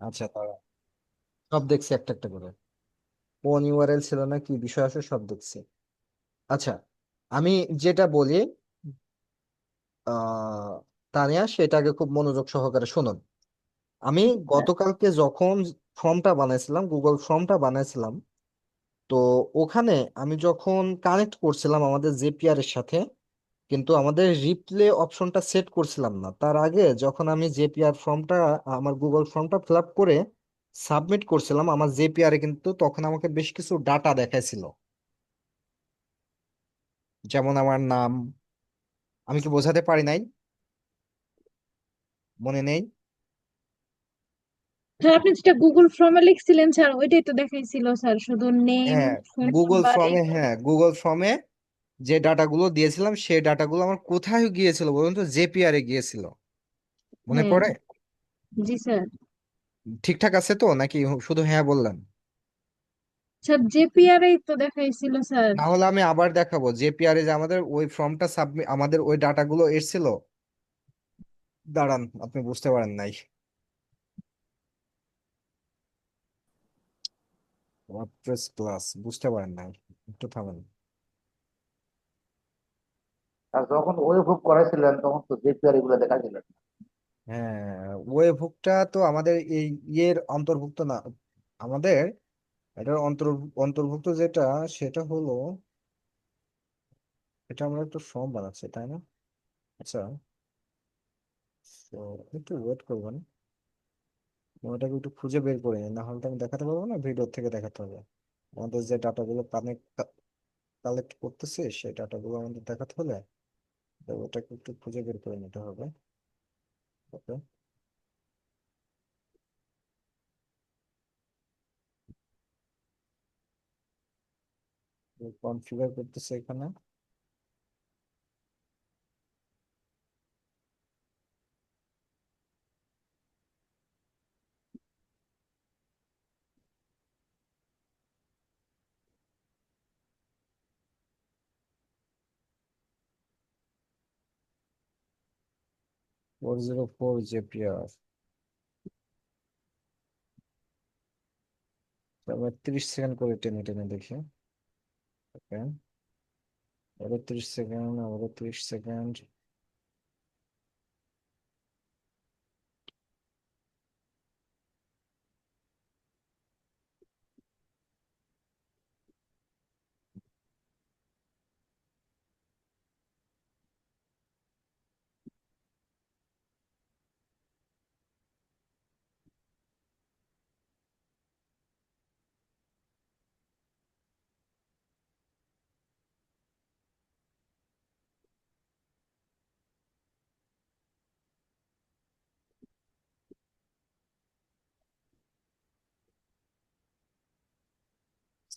আচ্ছা, তারা সব দেখছি একটা একটা করে। কোন ইউআরএল ছিল না কি বিষয় আছে সব দেখছি। আচ্ছা, আমি যেটা বলি, আহ তানিয়া, সেটাকে খুব মনোযোগ সহকারে শুনুন। আমি গতকালকে যখন ফর্মটা বানাইছিলাম, গুগল ফর্মটা বানাইছিলাম, তো ওখানে আমি যখন কানেক্ট করছিলাম আমাদের জেপিআর এর সাথে, কিন্তু আমাদের রিপ্লে অপশনটা সেট করছিলাম না। তার আগে যখন আমি জেপিআর ফর্মটা, আমার গুগল ফর্মটা ফিল আপ করে সাবমিট করছিলাম আমার জেপিআর এ, কিন্তু তখন আমাকে বেশ কিছু ডাটা দেখাইছিল, যেমন আমার নাম। আমি কি বোঝাতে পারি নাই? মনে নেই? স্যার আপনি যেটা গুগল ফর্মে লিখছিলেন স্যার ওইটাই তো দেখাইছিল স্যার, শুধু নেম, হ্যাঁ, ফোন গুগল নাম্বার ফর্মে, এইগুলো। হ্যাঁ গুগল ফর্মে যে ডাটাগুলো দিয়েছিলাম সেই ডাটাগুলো আমার কোথায় গিয়েছিল বলুন তো? জেপিআর এ গিয়েছিল। মনে হ্যাঁ। পড়ে? জি স্যার। ঠিকঠাক আছে তো, নাকি শুধু হ্যাঁ বললেন? স্যার জেপিআর এই তো দেখাইছিল স্যার। না হলে আমি আবার দেখাবো জেপিআর এ যে আমাদের ওই ফর্মটা সাবমিট, আমাদের ওই ডাটাগুলো এসেছিল। দাঁড়ান, আপনি বুঝতে পারেন নাই। ওয়ার্ডপ্রেস ক্লাস বুঝতে পারেন নাই, একটু থামেন। আর যখন ওয়েব হুক করাইছিলেন তখন তো জেপিআর এগুলো দেখাছিলেন। হ্যাঁ, ওয়েব হুকটা তো আমাদের এই ইয়ের অন্তর্ভুক্ত না। আমাদের এটার অন্তর্ভুক্ত যেটা, সেটা হলো, এটা আমরা একটু ফর্ম বানাচ্ছি তাই না? আচ্ছা, তো একটু ওয়েট করবেন। ওটাকে একটু খুঁজে বের করে নিন, না হলে তো আমি দেখাতে পারবো না, ভিডিও থেকে দেখাতে হবে। আমাদের যে ডাটাগুলো কালেক্ট করতেছে সেই ডাটাগুলো আমাদের দেখাতে হলে তো ওটাকে একটু খুঁজে বের করে নিতে হবে। ওকে, কনফিগার করতেছে এখানে। 404 জেপিআর। তারপর 30 সেকেন্ড করে টেনে টেনে দেখি। ওকে, আরো 30 সেকেন্ড, আরো 30 সেকেন্ড।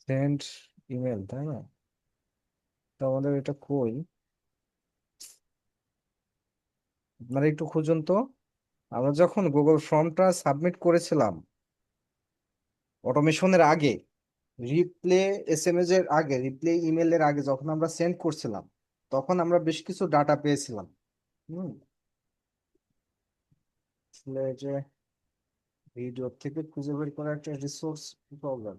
সেন্ড ইমেল, তাই না? তো আমাদের এটা কই? আপনারা একটু খুঁজুন তো। আমরা যখন গুগল ফর্মটা সাবমিট করেছিলাম অটোমেশনের আগে, রিপ্লে এসএমএস এর আগে, রিপ্লে ইমেলের আগে যখন আমরা সেন্ড করছিলাম, তখন আমরা বেশ কিছু ডাটা পেয়েছিলাম। হুম, আসলে এই যে ভিডিও থেকে খুঁজে বের করা একটা রিসোর্স প্রবলেম।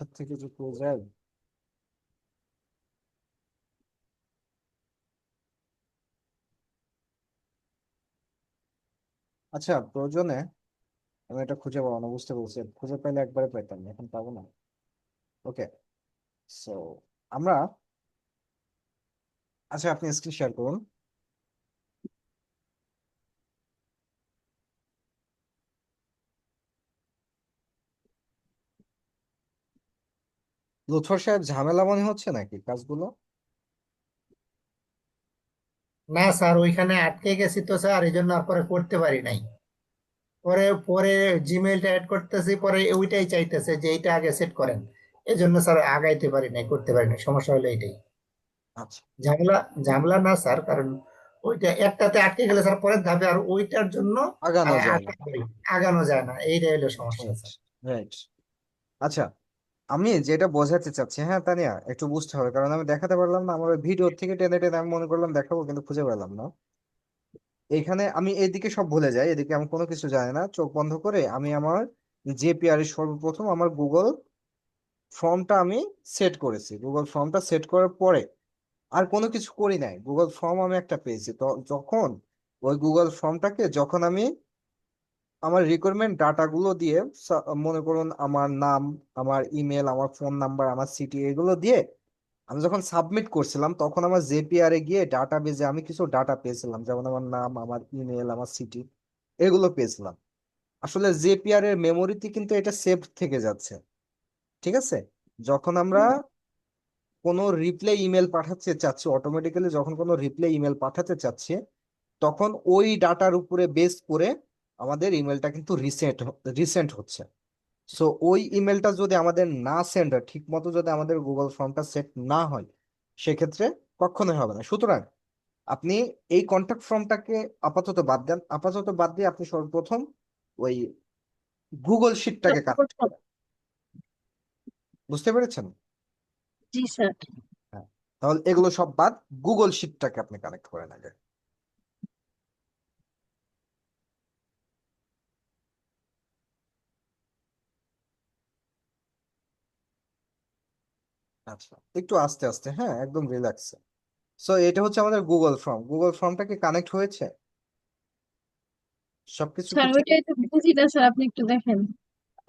তার থেকে যে পেয়ে যায়। আচ্ছা, প্রয়োজনে আমি এটা খুঁজে পাবো না, বুঝতে পেরেছি। খুঁজে পাইলে একবারে পাইতাম, এখন পাবো না। ওকে, সো আমরা, আচ্ছা আপনি স্ক্রিন শেয়ার করুন। লুৎফর সাহেব, ঝামেলা মনে হচ্ছে নাকি কাজগুলো? না স্যার, ওইখানে আটকে গেছি তো স্যার, এই জন্য আর পরে করতে পারি নাই। পরে পরে জিমেইলটা অ্যাড করতেছি, পরে ওইটাই চাইতেছে যে এইটা আগে সেট করেন। এই জন্য স্যার আগাইতে পারি নাই, করতে পারি নাই, সমস্যা হলো এটাই। আচ্ছা, ঝামেলা ঝামেলা না স্যার, কারণ ওইটা একটাতে আটকে গেলে স্যার পরের ধাপে আর ওইটার জন্য আগানো যায় না। আগানো যায় না, এইটাই হলো সমস্যা রাইট, স্যার। রাইট। আচ্ছা, আমি যেটা বোঝাতে চাচ্ছি, হ্যাঁ তানিয়া, একটু বুঝতে হবে, কারণ আমি দেখাতে পারলাম না আমার ভিডিও থেকে টেনে টেনে আমি মনে করলাম দেখাবো, কিন্তু খুঁজে পেলাম না। এইখানে আমি এদিকে সব ভুলে যাই, এদিকে আমি কোনো কিছু জানি না, চোখ বন্ধ করে আমি আমার জেপিআর এর সর্বপ্রথম আমার গুগল ফর্মটা আমি সেট করেছি। গুগল ফর্মটা সেট করার পরে আর কোনো কিছু করি নাই, গুগল ফর্ম আমি একটা পেয়েছি। তো যখন ওই গুগল ফর্মটাকে যখন আমি আমার রিকোয়ারমেন্ট ডাটাগুলো দিয়ে মনে করুন আমার নাম, আমার ইমেল, আমার ফোন নাম্বার, আমার সিটি, এগুলো দিয়ে আমি যখন সাবমিট করছিলাম, তখন আমার জেপিআর এ গিয়ে ডাটা বেজে আমি কিছু ডাটা পেয়েছিলাম, যেমন আমার নাম, আমার ইমেল, আমার সিটি, এগুলো পেয়েছিলাম। আসলে জেপিআর এর মেমোরিতে কিন্তু এটা সেভ থেকে যাচ্ছে, ঠিক আছে? যখন আমরা কোনো রিপ্লাই ইমেল পাঠাতে চাচ্ছি, অটোমেটিক্যালি যখন কোনো রিপ্লাই ইমেল পাঠাতে চাচ্ছি, তখন ওই ডাটার উপরে বেস করে আমাদের ইমেলটা কিন্তু রিসেন্ট হচ্ছে। সো ওই ইমেলটা যদি আমাদের না সেন্ড হয়, ঠিক মতো যদি আমাদের গুগল ফর্মটা সেট না হয়, সেক্ষেত্রে কখনোই হবে না। সুতরাং আপনি এই কন্ট্যাক্ট ফর্মটাকে আপাতত বাদ দেন, আপাতত বাদ দিয়ে আপনি সর্বপ্রথম ওই গুগল শিটটাকে কানেক্ট করেন। বুঝতে পেরেছেন? জি স্যার। হ্যাঁ, তাহলে এগুলো সব বাদ, গুগল শিটটাকে আপনি কানেক্ট করেন আগে। আচ্ছা, একটু আস্তে আস্তে, হ্যাঁ, একদম রিল্যাক্স। সো এটা হচ্ছে আমাদের গুগল ফর্ম। গুগল ফর্মটা কি কানেক্ট হয়েছে? সবকিছু কি স্যার ঠিক ওইটাই আছে? তো বুঝি না স্যার, আপনি একটু দেখেন।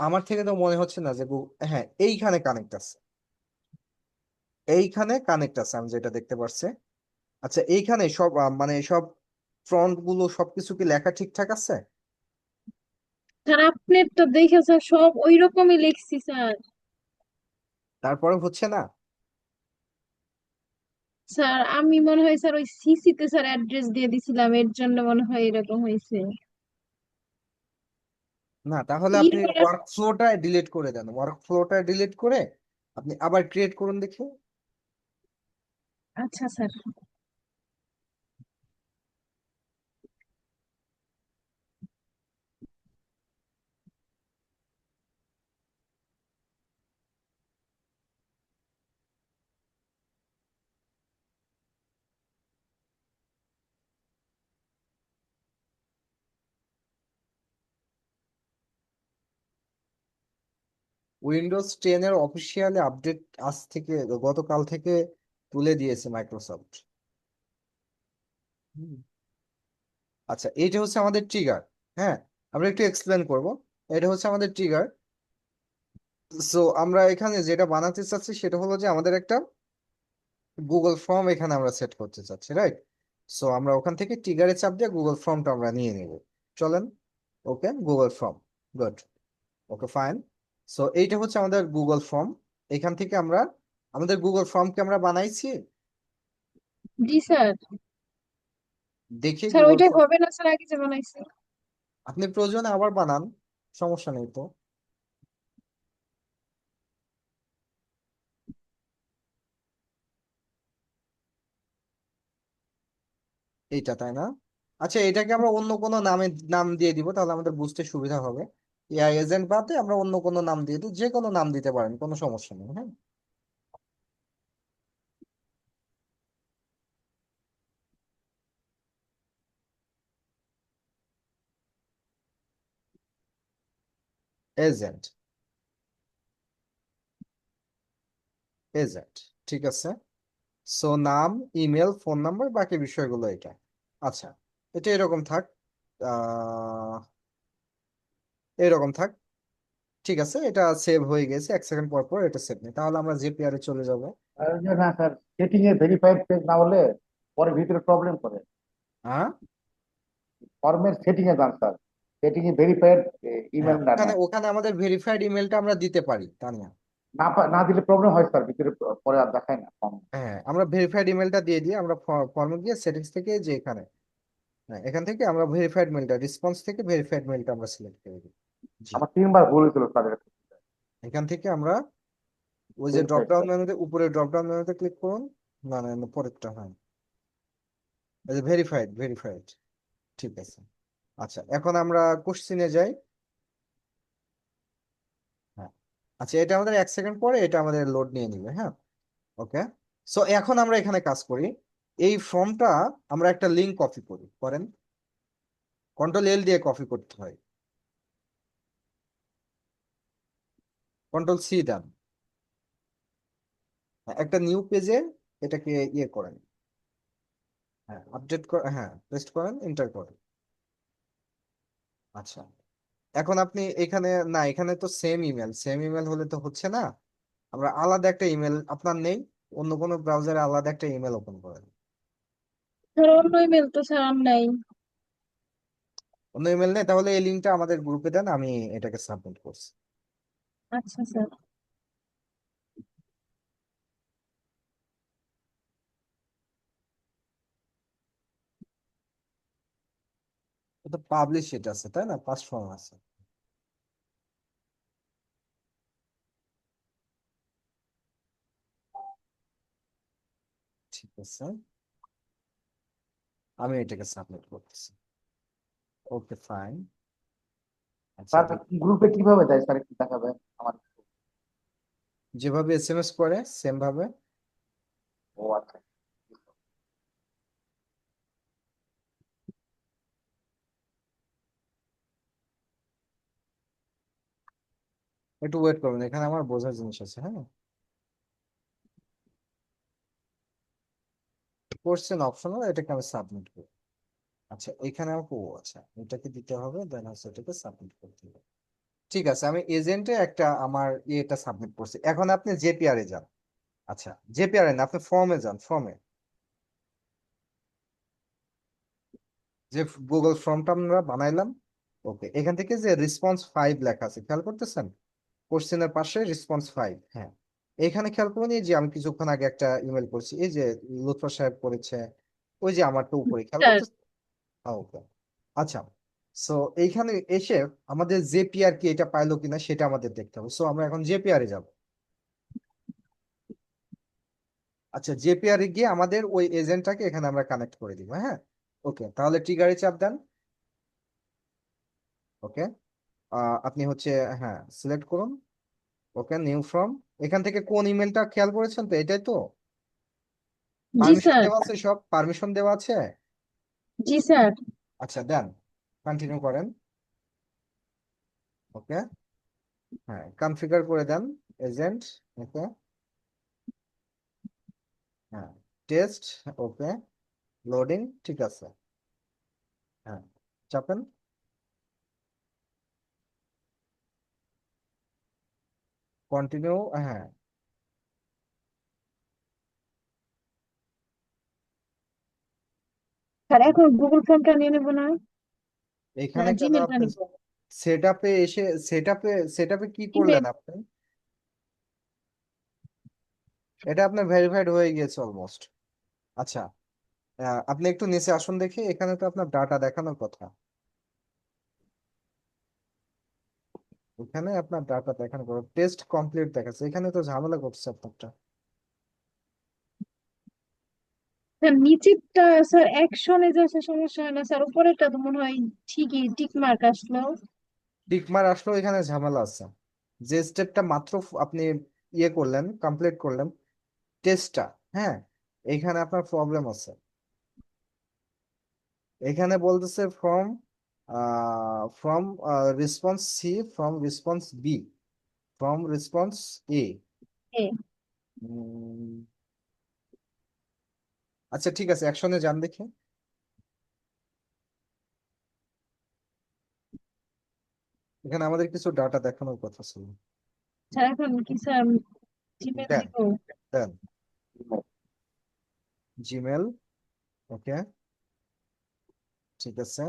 আমার থেকে তো মনে হচ্ছে না যে হ্যাঁ, এইখানে কানেক্ট আছে, এইখানে কানেক্ট আছে, আমি যেটা দেখতে পারছি। আচ্ছা, এইখানে সব মানে সব ফ্রন্ট গুলো সবকিছু কি লেখা ঠিকঠাক আছে? স্যার আপনার তো দেখে স্যার সব ওই রকমই লিখছি স্যার। তারপরে হচ্ছে না? স্যার আমি মনে হয় স্যার ওই সিসি তে স্যার অ্যাড্রেস দিয়ে দিছিলাম, এর জন্য মনে হয় এরকম হয়েছে। না, তাহলে আপনি এরপরে ওয়ার্ক ফ্লোটা ডিলিট করে দেন, ওয়ার্ক ফ্লোটা ডিলিট করে আপনি আবার ক্রিয়েট করুন দেখি। আচ্ছা স্যার। উইন্ডোজ 10 এর অফিসিয়ালি আপডেট আজ থেকে, গতকাল থেকে তুলে দিয়েছে মাইক্রোসফট। আচ্ছা, এইটা হচ্ছে আমাদের ট্রিগার। হ্যাঁ, আমরা একটু এক্সপ্লেন করব। এটা হচ্ছে আমাদের ট্রিগার। সো আমরা এখানে যেটা বানাতে চাচ্ছি সেটা হলো যে আমাদের একটা গুগল ফর্ম এখানে আমরা সেট করতে চাচ্ছি, রাইট? সো আমরা ওখান থেকে ট্রিগারে চাপ দিয়ে গুগল ফর্মটা আমরা নিয়ে নেব। চলেন। ওকে, গুগল ফর্ম। গুড। ওকে, ফাইন। সো এইটা হচ্ছে আমাদের গুগল ফর্ম। এখান থেকে আমরা আমাদের গুগল ফর্মকে আমরা বানাইছি। জি স্যার। দেখি স্যার গুগল ওইটাই ফর্ম। হবে না স্যার, আগে যে বানাইছি। আপনি প্রয়োজনে আবার বানান, সমস্যা নেই তো। এইটা তাই না? আচ্ছা, এটাকে আমরা অন্য কোনো নাম দিয়ে দিব, তাহলে আমাদের বুঝতে সুবিধা হবে। এআই এজেন্ট বাদে আমরা অন্য কোনো নাম দিয়ে দিই, যে কোনো নাম দিতে পারেন, কোনো সমস্যা নেই, হ্যাঁ। এজেন্ট, এজেন্ট, ঠিক আছে। সো নাম, ইমেল, ফোন নাম্বার, বাকি বিষয়গুলো এটা। আচ্ছা, এটা এরকম থাক। আহ এরকম থাক। ঠিক আছে, এটা সেভ হয়ে গেছে, 1 সেকেন্ড পর পর এটা সেভ নেই, তাহলে আমরা জিপিআর এ চলে যাব। আর ওই যে না স্যার, সেটিং এ ভেরিফাইড পেজ না হলে পরে ভিতরে প্রবলেম করে। হ্যাঁ, ফর্মের সেটিং এ যান স্যার, সেটিং এ ভেরিফাইড হ্যাঁ, ইমেল না ওখানে নেন। ওখানে আমাদের ভেরিফাইড ইমেলটা আমরা দিতে পারি, তা না? না দিলে প্রবলেম হয় স্যার, ভিতরে পরে আর দেখায় না ফর্ম। হ্যাঁ, আমরা ভেরিফাইড ইমেলটা দিয়ে দিই, আমরা ফর্মে গিয়ে সেটিংস থেকে যে এখানে, হ্যাঁ, এখান থেকে আমরা ভেরিফাইড মেলটা, রেসপন্স থেকে ভেরিফাইড মেলটা আমরা সিলেক্ট করে দিই। জি, আমার 3 বার ভুল হয়েছিল স্যার। এখান থেকে আমরা ওই যে ড্রপ ভেরিফাইড ডাউন স্যার। মেনুতে, উপরে ড্রপ ডাউন মেনুতে ক্লিক করুন। না না না, পরেরটা, হ্যাঁ, এই যে ভেরিফাইড, ভেরিফাইড, ঠিক আছে। আচ্ছা, এখন আমরা কোশ্চিনে যাই। হ্যাঁ, আচ্ছা, এটা আমাদের 1 সেকেন্ড পরে এটা আমাদের লোড নিয়ে নিবে। হ্যাঁ, ওকে। সো এখন আমরা এখানে কাজ করি, এই ফর্মটা আমরা একটা লিঙ্ক কপি করেন, কন্ট্রোল L দিয়ে কপি করতে হয়, কন্ট্রোল C দেন, একটা নিউ পেজে এটাকে ইয়ে করেন, হ্যাঁ আপডেট করে, হ্যাঁ পেস্ট করেন, এন্টার করেন। আচ্ছা, এখন আপনি এখানে, না এখানে তো সেম ইমেল হলে তো হচ্ছে না, আমরা আলাদা একটা ইমেল, আপনার নেই, অন্য কোনো ব্রাউজারে আলাদা একটা ইমেল ওপেন করেন। স্যার অন্য ইমেল তো স্যার আর নাই। অন্য ইমেল নেই, তাহলে এই লিঙ্কটা আমাদের গ্রুপে দেন, আমি এটাকে সাবমিট করছি। আচ্ছা স্যার। এটা পাবলিশ এটা আছে তাই না, পাঁচ ফর্ম আছে। ঠিক আছে, আমি এটাকে সাবমিট করতেছি। Okay fine. আচ্ছা, স্যার এটা গ্রুপে কিভাবে দেয় স্যার, একটু দেখাবেন আমার? যেভাবে SMS করে সেম ভাবে। ও আচ্ছা। একটু ওয়েট করবেন, এখানে আমার বোঝার জিনিস আছে। হ্যাঁ, কোশ্চেন অপশনাল, এটাকে আমি সাবমিট করি। আচ্ছা, এখানে আমাকে, ও আচ্ছা এটাকে দিতে হবে, দেন হচ্ছে এটাকে সাবমিট করতে হবে। ঠিক আছে, আমি এজেন্টে একটা আমার ইয়েটা সাবমিট করছি, এখন আপনি JPR এ যান। আচ্ছা, JPR এ না, আপনি ফর্মে যান, ফর্মে যে গুগল ফর্মটা আমরা বানাইলাম। ওকে, এখান থেকে যে রেসপন্স 5 লেখা আছে খেয়াল করতেছেন, কোশ্চেনের পাশে রেসপন্স 5। হ্যাঁ, এখানে খেয়াল করুন, এই যে আমি কিছুক্ষণ আগে একটা ইমেল করছি, এই যে লুৎফর সাহেব করেছে, ওই যে আমার তো উপরে খেয়াল স্যার করতেছেন। ওকে, আচ্ছা। সো এইখানে এসে আমাদের JPR কি এটা পাইলো কিনা সেটা আমাদের দেখতে হবে, সো আমরা এখন JPR এ যাব। আচ্ছা, JPR এ গিয়ে আমাদের ওই এজেন্টটাকে এখানে আমরা কানেক্ট করে দিব। হ্যাঁ, ওকে, তাহলে ট্রিগারে চাপ দেন। ওকে, আপনি হচ্ছে, হ্যাঁ সিলেক্ট করুন। ওকে, নিউ ফর্ম, এখান থেকে কোন ইমেলটা খেয়াল করেছেন তো, এটাই তো জি পারমিশন স্যার। দেওয়া আছে, সব পারমিশন দেওয়া আছে। জি স্যার। আচ্ছা, দেন, কন্টিনিউ করেন। ওকে, হ্যাঁ কনফিগার করে দেন এজেন্ট। ওকে, হ্যাঁ টেস্ট। ওকে, লোডিং, ঠিক আছে। হ্যাঁ, চাপেন, কন্টিনিউ। হ্যাঁ, স্যার এখন গুগল ফর্মটা নিয়ে নেবো না? না এখানে কেন জিমেলটা আপনি নিবো? সেট আপে এসে, সেট আপে কি করলেন ইমেল। আপনি? এটা আপনার ভেরিফাইড হয়ে গিয়েছে অলমোস্ট। আচ্ছা, আপনি একটু নিচে আসুন দেখি, এখানে তো আপনার ডাটা দেখানোর কথা, এখানে আপনার ডাটা দেখানোর কথা, টেস্ট কমপ্লিট দেখাচ্ছে, এখানে তো ঝামেলা করছে আপনারটা। স্যার নিচেরটা স্যার অ্যাকশনে যে আসে সমস্যা হয় না স্যার, উপরেরটা তো মনে হয় ঠিকই টিক মার্ক আসলো। টিকমার আসলেও এখানে ঝামেলা আছে, যে স্টেপটা মাত্র আপনি ইয়ে করলেন, কমপ্লিট করলেন টেস্টটা। হ্যাঁ, এখানে আপনার প্রবলেম আছে, এখানে বলতেছে from from response C, from response B, from response A। এ, আচ্ছা ঠিক আছে, অ্যাকশনে যান দেখি। এখানে আমাদের কিছু ডাটা দেখানোর কথা ছিল। স্যার এখন কি স্যার জিমেল দেন, দিব? দেন জিমেল। ওকে, ঠিক আছে,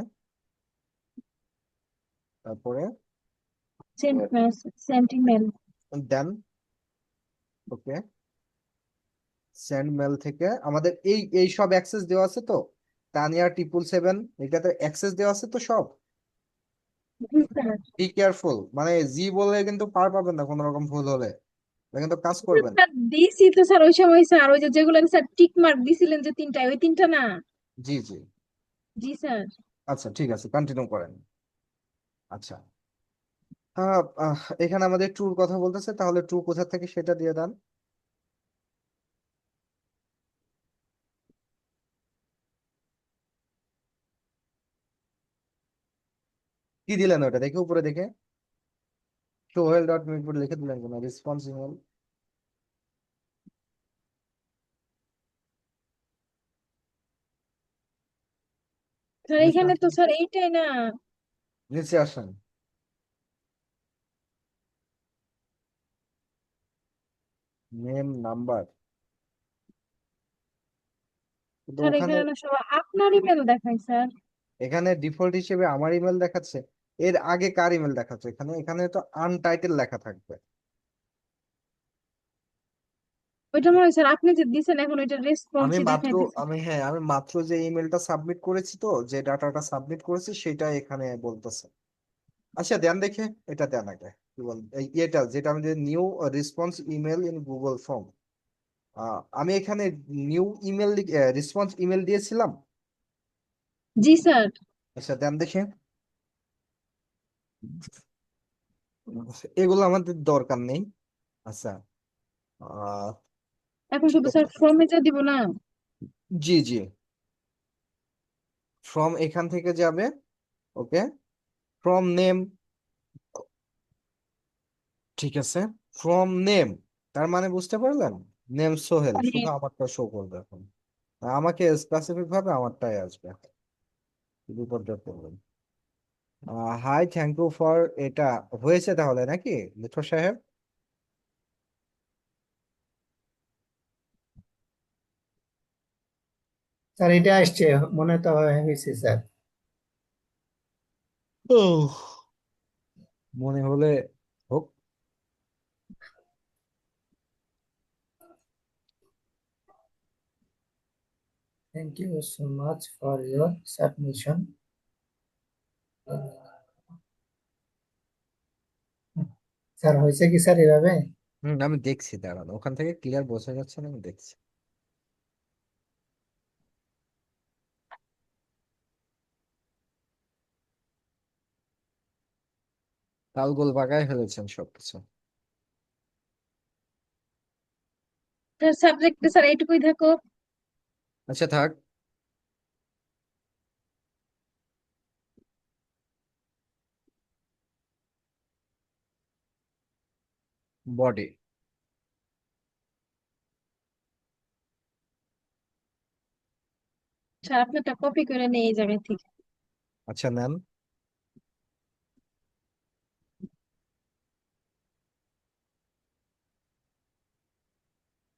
তারপরে সেন্ট মেসেজ, সেন্ট ইমেল। দেন। ওকে, সেন্ড মেল থেকে আমাদের এই এই সব অ্যাক্সেস দেওয়া আছে তো, তানিয়া 777, এটাতে অ্যাক্সেস দেওয়া আছে তো সব। জি স্যার। বি কেয়ারফুল, মানে জি বলে কিন্তু পার পাবেন না কোনো রকম ভুল হলে, এটা কিন্তু কাজ করবেন। স্যার দিছি তো স্যার ওই সময় স্যার, ওই যে যেগুলো স্যার টিক মার্ক দিছিলেন যে তিনটা, ওই তিনটা না? জি জি, জি স্যার। আচ্ছা ঠিক আছে, কন্টিনিউ করেন। আচ্ছা, এখানে আমাদের ট্রুর কথা বলতেছে, তাহলে ট্রু কোথা থেকে সেটা দিয়ে দেন। কি দিলেন ওটা দেখে, উপরে দেখে সোহেল ডট মিরপুর লিখে দিলেন কেন? রেসপন্স ইমেল স্যার নিচে এখানে তো আসেন, স্যার এইটাই না। নিচে আসেন, নেম নাম্বার, কিন্তু স্যার ওখানে এখানে না সব আপনার ইমেল দেখায় স্যার। এখানে ডিফল্ট হিসেবে আমার ইমেল দেখাচ্ছে। এর আগে কার ইমেল দেখাচ্ছে? এখানে এখানে তো আনটাইটেল লেখা থাকবে। ওইটা মনে হয় স্যার আপনি যে দিছেন এখন ওইটা আমি রেসপন্সই মাত্র দেখাইতেছে। আমি মাত্র যে ইমেলটা সাবমিট করেছি, তো যে ডাটাটা সাবমিট করেছি সেটা এখানে বলতেছে। আচ্ছা দেন দেখে, এটা দেন আগে, কি বল এটা যেটা আমি new response email in Google form. আমি এখানে নিউ ইমেল রেসপন্স ইমেল দিয়েছিলাম। জি স্যার। আচ্ছা দেন দেখে, এগুলো আমাদের দরকার নেই। আচ্ছা, আহ এখন ঠিক শুধু আছে, স্যার ফর্মে যা দিব না। জি জি, ফ্রম এখান থেকে যাবে। ওকে, ফ্রম নেম, ঠিক আছে, ফ্রম নেম, তার মানে বুঝতে পারলেন? নেম সোহেল, মানে শুধু আমারটা শো করবে এখন। আমাকে স্পেসিফিক ভাবে আমারটাই আসবে, বিপদটা করবেন। হাই, থ্যাংক ইউ ফর, এটা হয়েছে তাহলে নাকি মিঠু সাহেব? স্যার এটা আসছে, মনে তো হয়েছে স্যার। উহ, মনে হলে হোক। Thank you so much for your submission. Sir হয়েছে কি স্যার এভাবে? আমি দেখছি, দাঁড়ান, ওখান থেকে ক্লিয়ার বোঝা যাচ্ছে না, আমি দেখছি। তালগোল পাকায় ফেলেছেন সবকিছু। স্যার সাবজেক্টে স্যার এইটুকুই থাকো। আচ্ছা থাক, বডি। স্যার আপনারটা কপি করে নেই এই জায়গা থেকে। আচ্ছা নেন।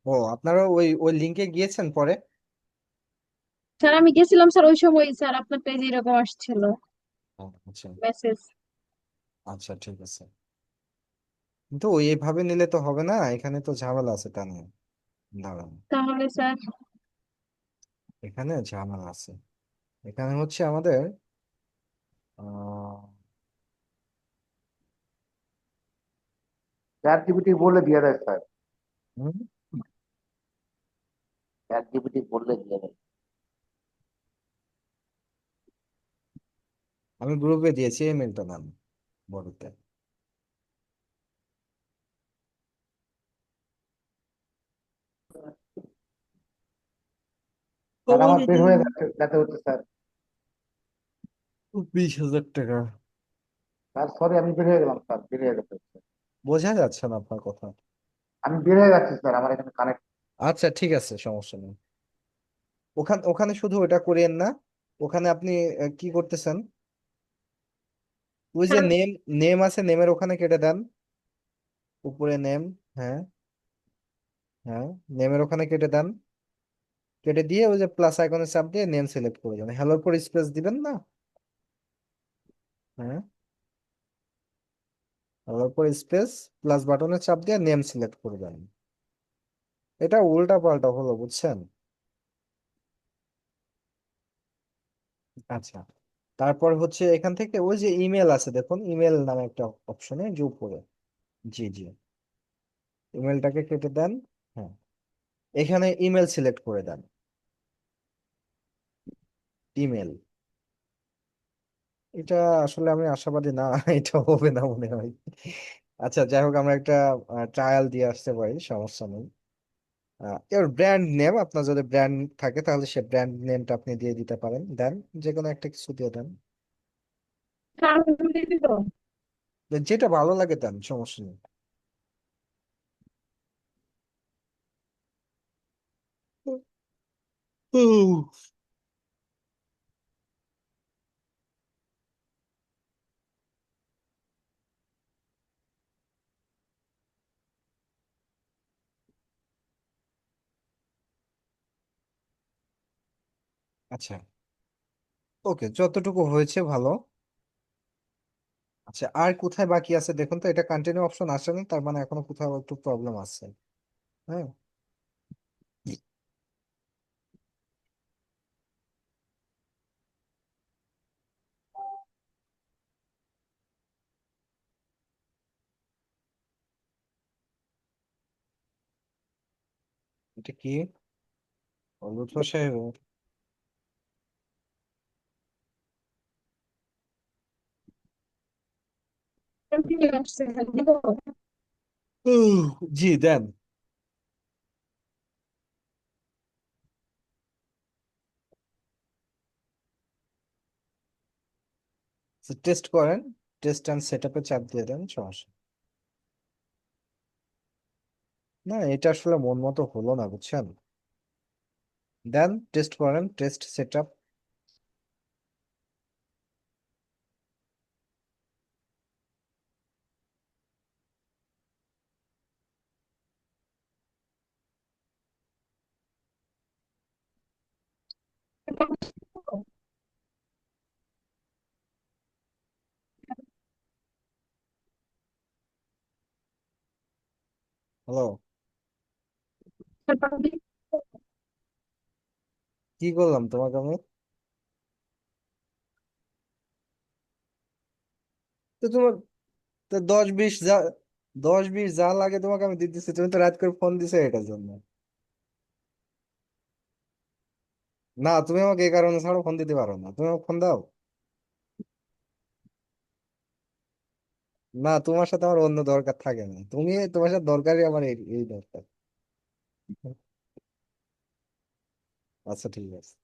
ও, আপনারা ওই ওই লিঙ্কে গিয়েছেন পরে? স্যার আমি গেছিলাম স্যার ওই সময় স্যার আপনারটা এই যে এরকম আসছিল আচ্ছা মেসেজ। আচ্ছা, ঠিক আছে, কিন্তু ওই এইভাবে নিলে তো হবে না, এখানে তো ঝামেলা আছে, তা নিয়ে দাঁড়ান, তাহলে স্যার এখানে ঝামেলা আছে। এখানে হচ্ছে আমাদের আহ, চ্যাট জিপিটি বললে দিয়ে দেয় স্যার, হুম, চ্যাট জিপিটি বললে দিয়ে দেয়। আমি গ্রুপে দিয়েছি, এই মেলটা নেন বড়তে। স্যার আমার বের হয়ে গেছে যেতে হচ্ছে স্যার। 20,000 টাকা। স্যার সরি, আমি বের হয়ে গেলাম স্যার, বের হয়ে গেছে। বোঝা যাচ্ছে না আপনার কথা। আমি বের হয়ে যাচ্ছি স্যার, আমার এখানে কানেক্ট। আচ্ছা ঠিক আছে, সমস্যা নেই। ওখানে ওখানে শুধু ওটা করিয়েন না। ওখানে আপনি কি করতেছেন? ওই যে স্যার নেম, নেম আছে, নেমের ওখানে কেটে দেন, উপরে নেম। হ্যাঁ, হ্যাঁ, নেমের ওখানে কেটে দেন। কেটে দিয়ে ওই যে প্লাস আইকনে চাপ দিয়ে নেম সিলেক্ট করে দেন, হ্যালোর পর স্পেস দিবেন না? হ্যাঁ, হ্যালোর পর স্পেস, প্লাস বাটনে চাপ দিয়ে নেম সিলেক্ট করে দেন। এটা উল্টা পাল্টা হলো, বুঝছেন? আচ্ছা, তারপর হচ্ছে এখান থেকে ওই যে ইমেল আছে, দেখুন ইমেল নামে একটা অপশনে যে উপরে, জি জি, ইমেলটাকে কেটে দেন। হ্যাঁ, এখানে ইমেল সিলেক্ট করে দেন, ইমেল। এটা আসলে আমি আশাবাদী না এটা হবে না মনে হয়। আচ্ছা যাই হোক, আমরা একটা ট্রায়াল দিয়ে আসতে পারি, সমস্যা নেই। এর ব্র্যান্ড নেম, আপনার যদি ব্র্যান্ড থাকে তাহলে সে ব্র্যান্ড নেমটা আপনি দিয়ে দিতে পারেন, দেন যে কোনো একটা কিছু দিয়ে দেন, কারণ দিয়ে দিবো। যেটা ভালো লাগে দেন, সমস্যা নেই। উহ, আচ্ছা ওকে, যতটুকু হয়েছে ভালো। আচ্ছা আর কোথায় বাকি আছে দেখুন তো, এটা কন্টিনিউ অপশন আসেনি, তার মানে এখনো কোথাও একটু প্রবলেম আছে। হ্যাঁ, এটা কি? লুৎফর সাহেব? কন্টিনিউ আসছে, হ্যাঁ, দিবো। উহ, জি দেন। টেস্ট করেন, টেস্ট অ্যান্ড সেট আপে চাপ দিয়ে দেন, সমস্যা না। এটা আসলে মন মতো হলো না বুঝছেন, দেন টেস্ট করেন, টেস্ট সেট আপ। হ্যালো, কি করলাম তোমাকে আমি? তো তোমার, তো 10-20 যা, 10-20 যা লাগে তোমাকে আমি দিতেছি, তুমি তো রাত করে ফোন দিছো এটার জন্য। না তুমি আমাকে এই কারণে ছাড়া ফোন দিতে পারো না, তুমি আমাকে ফোন দাও। না তোমার সাথে আমার অন্য দরকার থাকে না, তুমি, তোমার সাথে দরকারই আমার এই এই দরকার। আচ্ছা ঠিক আছে।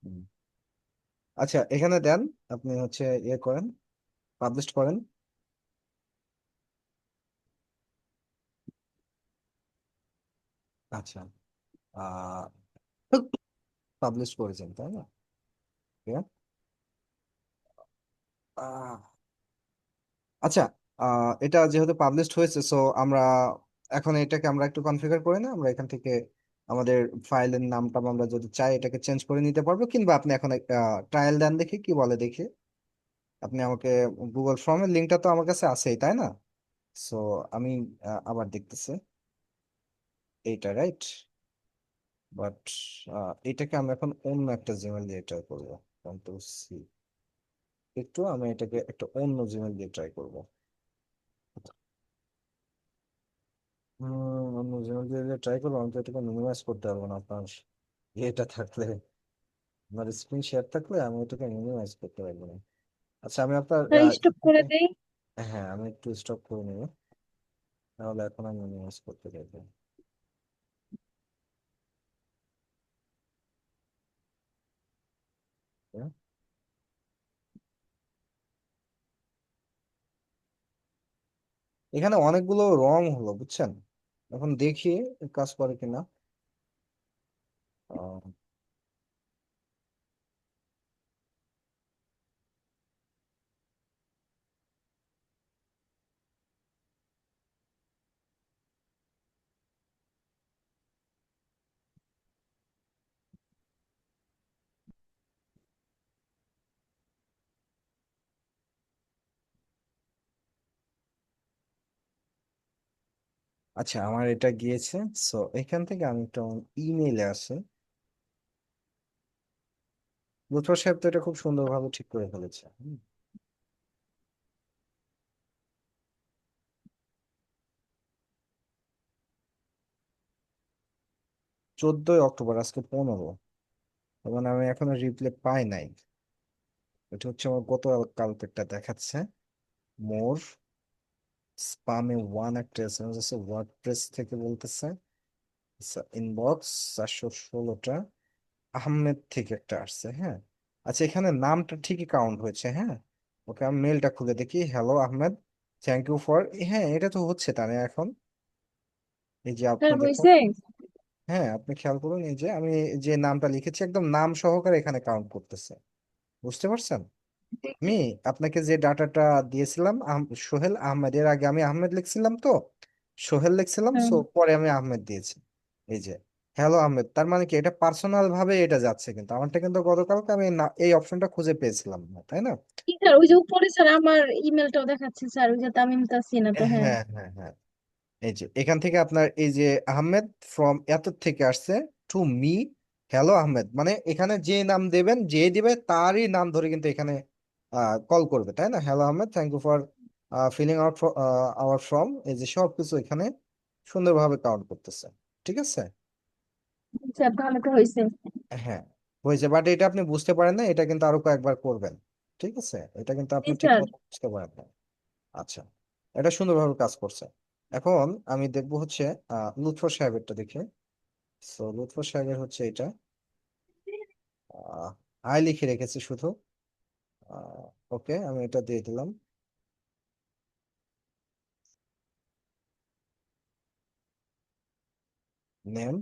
হুম। আচ্ছা এখানে দেন, আপনি হচ্ছে ইয়ে করেন, পাবলিশ করেন। আচ্ছা আহ পাবলিশ করেছেন তাই না? Yeah. আহ, আচ্ছা এটা যেহেতু পাবলিশড হয়েছে, সো আমরা এখন এটাকে আমরা একটু কনফিগার করে না, আমরা এখান থেকে আমাদের ফাইলের নামটা আমরা যদি চাই এটাকে চেঞ্জ করে নিতে পারবো, কিংবা আপনি এখন একটা ট্রায়াল দেন দেখি কি বলে দেখি। আপনি আমাকে গুগল ফর্মের লিঙ্কটা তো আমার কাছে আছেই তাই না? সো আমি আবার দেখতেছি এইটা রাইট, বাট এটাকে আমি এখন অন্য একটা জিমেল দিয়ে ট্রাই করবো। কন্ট্রোল সি, একটু আমি এটাকে একটা অন্য জিমেল দিয়ে ট্রাই করবো। অন্য জিমেল দিয়ে ট্রাই করবো, আমি তো এটাকে মিনিমাইজ করতে পারবো না আপনার এটা থাকলে, আপনার স্ক্রিন শেয়ার থাকলে আমি এটাকে মিনিমাইজ করতে পারবো না। আচ্ছা আমি আপনার স্টপ করে দেই। হ্যাঁ আমি একটু স্টপ করে নেব, তাহলে এখন আমি মিনিমাইজ করতে পারবো। হ্যাঁ? এখানে অনেকগুলো রং হলো বুঝছেন, এখন দেখি কাজ করে কিনা। আহ, আচ্ছা আমার এটা গিয়েছে, সো এখান থেকে আমি একটা ইমেইলে আসে, লুথর সাহেব তো এটা খুব সুন্দরভাবে ঠিক করে ফেলেছে। 14ই অক্টোবর, আজকে 15, তার মানে আমি এখনো রিপ্লাই পাই নাই। এটা হচ্ছে আমার গত কালকেরটা দেখাচ্ছে। মোর স্পামে ওয়ান একটা এসএমএস আছে ওয়ার্ডপ্রেস থেকে বলতেছে। আচ্ছা, ইনবক্স 416টা আহমেদ থেকে একটা আসছে, হ্যাঁ। আচ্ছা, এখানে নামটা ঠিকই কাউন্ট হয়েছে, হ্যাঁ। ওকে, আমি মেলটা খুলে দেখি। Hello Ahmed, thank you for, হ্যাঁ এটা তো হচ্ছে তাহলে এখন। এই যে আপনি স্যার দেখুন, হয়েছে? হ্যাঁ আপনি খেয়াল করুন, এই যে আমি যে নামটা লিখেছি একদম নাম সহকারে এখানে কাউন্ট করতেছে। বুঝতে পারছেন? আমি আপনাকে যে ডাটাটা দিয়েছিলাম সোহেল আহমেদ, এর আগে আমি আহমেদ লিখছিলাম তো, সোহেল লিখছিলাম, হুম। সো পরে আমি আহমেদ দিয়েছি। এই যে হ্যালো আহমেদ, তার মানে কি এটা পার্সোনাল ভাবে এটা যাচ্ছে, কিন্তু আমারটা কিন্তু গতকালকে আমি এই অপশনটা খুঁজে পেয়েছিলাম না, তাই না? কি স্যার, ওই যে উপরে স্যার আমার ইমেলটাও দেখাচ্ছে স্যার, ওই যে তামিম তাসিনা, তো হ্যাঁ। হ্যাঁ হ্যাঁ হ্যাঁ, এই যে এখান থেকে আপনার এই যে আহমেদ ফ্রম এত থেকে আসছে টু মি। হ্যালো আহমেদ, মানে এখানে যে নাম দেবেন, যে দিবে তারই নাম ধরে কিন্তু এখানে কল করবে, তাই না? Hello Ahmed, thank you for filling out our form, এই যে সবকিছু এখানে সুন্দরভাবে কাউন্ট করতেছে। ঠিক আছে, স্যার তাহলে তো হয়েছে। হ্যাঁ হয়েছে, বাট এটা আপনি বুঝতে পারেন না, এটা কিন্তু আরো কয়েকবার করবেন। ঠিক আছে, এটা কিন্তু জি আপনি ঠিক স্যার। মতো বুঝতে পারেন না। আচ্ছা, এটা সুন্দরভাবে কাজ করছে। এখন আমি দেখবো হচ্ছে লুৎফর সাহেবেরটা দেখে। সো লুৎফর সাহেবের হচ্ছে এটা, আই লিখে রেখেছি শুধু। ওকে, আমি এটা দিয়ে দিলাম নেম।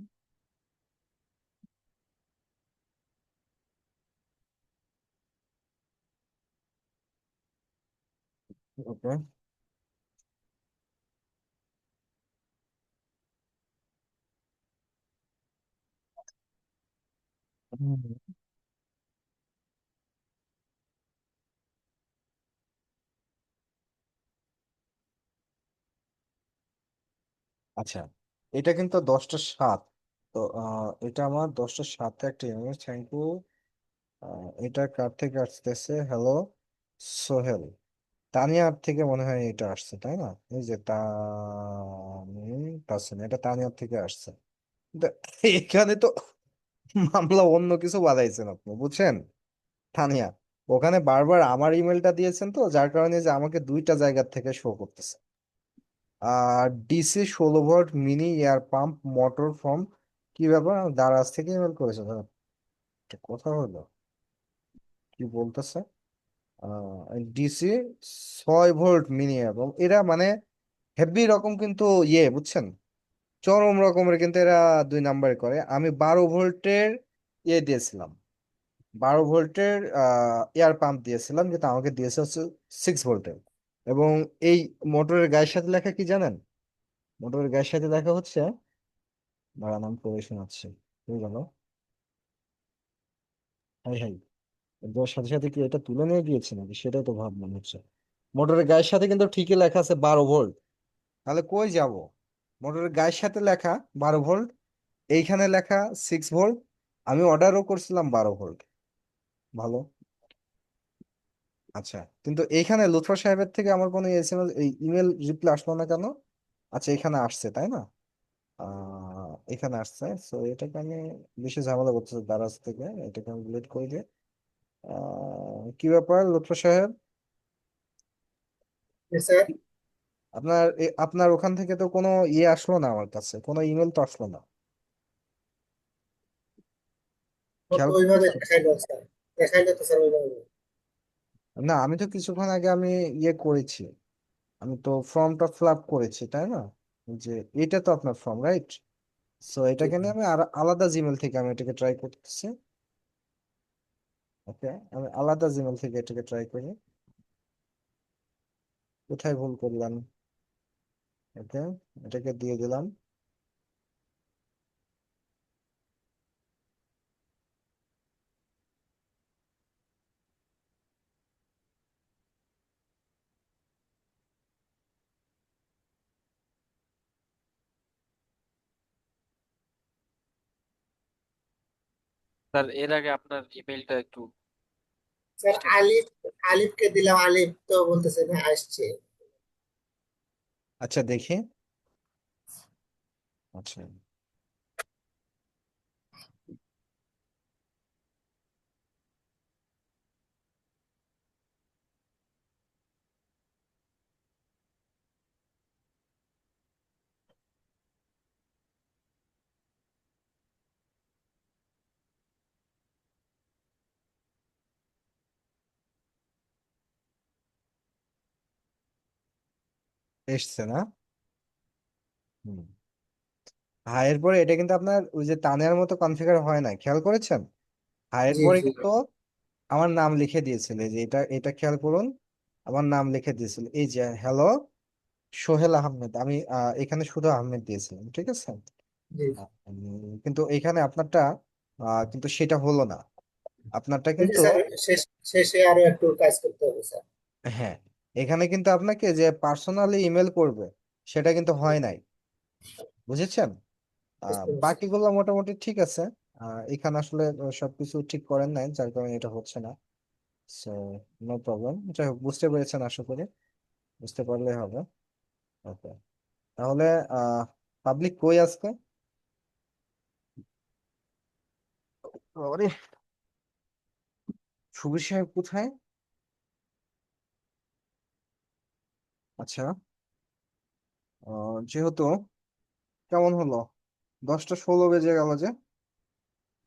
ওকে, আচ্ছা, এটা কিন্তু 10টা 7। তো এটা আমার 10টা 7 একটা ইমেজ, থ্যাংক ইউ। এটা কার থেকে আসতেছে? হ্যালো সোহেল, তানিয়ার থেকে মনে হয় এটা আসছে, তাই না? এই যে তাসিন, এটা তানিয়ার থেকে আসছে। কিন্তু এখানে তো মামলা অন্য কিছু বানাইছেন আপনি, বুঝছেন? তানিয়া, ওখানে বারবার আমার ইমেলটা দিয়েছেন তো, যার কারণে যে আমাকে দুইটা জায়গা থেকে শো করতেছে। আর DC 16 volt mini air pump motor from, কি ব্যাপার? দারাজ থেকে ইমেল করেছে দাঁড়া, একটা কথা হলো, কি বলতেছে? ডিসি 6 ভোল্ট মিনি, এবং এরা মানে হেভি রকম কিন্তু ইয়ে, বুঝছেন, চরম রকমের কিন্তু এরা 2 নাম্বার করে। আমি 12 ভোল্টের ইয়ে দিয়েছিলাম, 12 ভোল্টের এয়ার পাম্প দিয়েছিলাম, কিন্তু আমাকে দিয়েছে হচ্ছে 6 ভোল্টের। এবং এই মোটরের গায়ের সাথে লেখা কি জানেন? মোটরের গায়ের সাথে লেখা হচ্ছে, দাঁড়ান আমি পড়ে শোনাচ্ছি, বুঝে গেল। হাই হাই, একদম সাথে সাথে কি এটা তুলে নিয়ে গিয়েছে নাকি, সেটাই তো ভাব মনে হচ্ছে। মোটরের গায়ের সাথে কিন্তু ঠিকই লেখা আছে 12 ভোল্ট, তাহলে কই যাব? মোটরের গায়ের সাথে লেখা 12 ভোল্ট, এইখানে লেখা 6 ভোল্ট, আমি অর্ডারও করছিলাম 12 ভোল্ট। ভালো। আচ্ছা, কিন্তু এইখানে লুৎফর সাহেবের থেকে আমার কোনো এসএমএস এই ইমেল রিপ্লাই আসলো না কেন? আচ্ছা, এখানে আসছে তাই না? এখানে আসছে, সো এটাকে আমি বেশি ঝামেলা করতেছি দারাজ থেকে, এটাকে আমি ডিলিট করে দিই। কি ব্যাপার লুৎফর সাহেব? স্যার, আপনার ওখান থেকে তো কোনো ইয়ে আসলো না, আমার কাছে কোনো ইমেল তো আসলো না, ও তো খেয়াল ওইভাবে করতেছেন? দেখাইলো স্যার, দেখাইলো তো স্যার ওইভাবে। না, আমি তো কিছুক্ষণ আগে আমি ইয়ে করেছি, আমি তো ফর্মটা ফিল আপ করেছি, তাই না? যে এটা তো আপনার ফর্ম, রাইট? সো এটাকে নিয়ে আমি আর আলাদা জিমেল থেকে আমি এটাকে ট্রাই করতেছি। ওকে, আমি আলাদা জিমেল থেকে এটাকে ট্রাই করি। কোথায় ভুল করলাম? ওকে, এটাকে দিয়ে দিলাম। স্যার এর আগে আপনার ইমেলটা একটু স্যার চেষ্টা করুন। আলিফ, আলিফকে দিলাম, আলিফ তো বলতেছে না আসছে। আচ্ছা দেখি। আচ্ছা, এসছে না? হুম। হায়ের পরে এটা কিন্তু আপনার ওই যে তানের মতো কনফিগার হয় না, খেয়াল করেছেন? হায়ের জি পরে জি কিন্তু আমার নাম লিখে দিয়েছিল, এই যে এটা এটা খেয়াল করুন, আমার নাম লিখে দিয়েছিল, এই যে হ্যালো সোহেল আহমেদ, আমি এখানে শুধু আহমেদ দিয়েছিলাম, ঠিক আছে? জি। কিন্তু এখানে আপনারটা কিন্তু সেটা হলো না, আপনারটা ওই যে কিন্তু, স্যার শেষে আরো একটু কাজ করতে হবে স্যার। হ্যাঁ, এখানে কিন্তু আপনাকে যে পার্সোনালি ইমেল করবে সেটা কিন্তু হয় নাই, বুঝেছেন? বুঝতে পারছি। বাকিগুলো মোটামুটি ঠিক আছে। এখানে আসলে সবকিছু ঠিক করেন নাই, যার কারণে এটা হচ্ছে না। সো নো প্রবলেম, যাই হোক, বুঝতে পেরেছেন আশা করি, বুঝতে পারলে হবে। ওকে, তাহলে পাবলিক কই আজকে? আরে, সুবীর সাহেব কোথায়? আচ্ছা, যেহেতু, কেমন হলো, 10টা 16 বেজে গেল যে।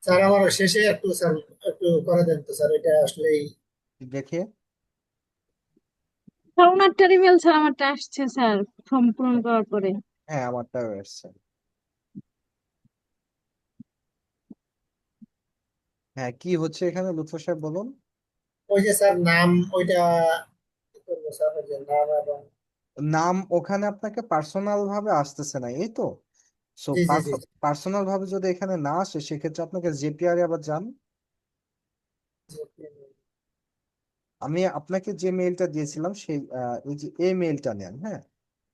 স্যার আমার শেষে একটু স্যার একটু করে দেন তো স্যার, এটা আসলেই। দেখে, স্যার ওনারটার ইমেল স্যার আমারটা আসছে স্যার, ফর্ম পূরণ করার পরে। হ্যাঁ, আমারটাও এসছে। হ্যাঁ, কি হচ্ছে এখানে লুৎফর সাহেব বলুন। ওই যে স্যার নাম, ওইটা কি করবো স্যার, ওই যে নাম এবং। নাম ওখানে আপনাকে পার্সোনাল ভাবে আসতেছে না, এই তো। সো জি জি জি পার্সোনাল ভাবে যদি এখানে না আসে, সেক্ষেত্রে আপনাকে জেপিআর আবার যান। জি। আমি আপনাকে যে মেইলটা দিয়েছিলাম সেই এই যে এই মেইলটা নেন, হ্যাঁ,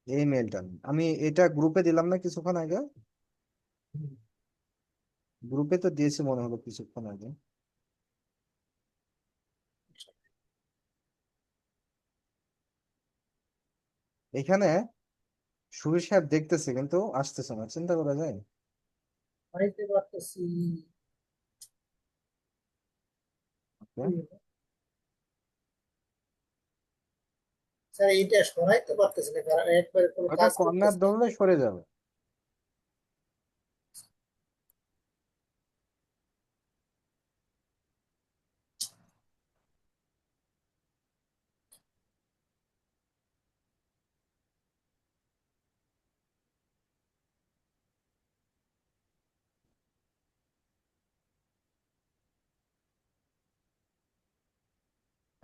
এই মেইলটা নেন, আমি এটা গ্রুপে দিলাম না কিছুক্ষণ আগে? গ্রুপে তো দিয়েছি মনে হলো কিছুক্ষণ আগে। এখানে সুবীর সাহেব দেখতেছে কিন্তু আসতেছে না, চিন্তা করা যায়। বাড়িতে পারতেছি। ওকে, স্যার এইটা সরাইতে পারতেছি না, কারণ একবারে কোনো ওটা কাজ কর্নার করতেছি না। ধরলে সরে যাবে।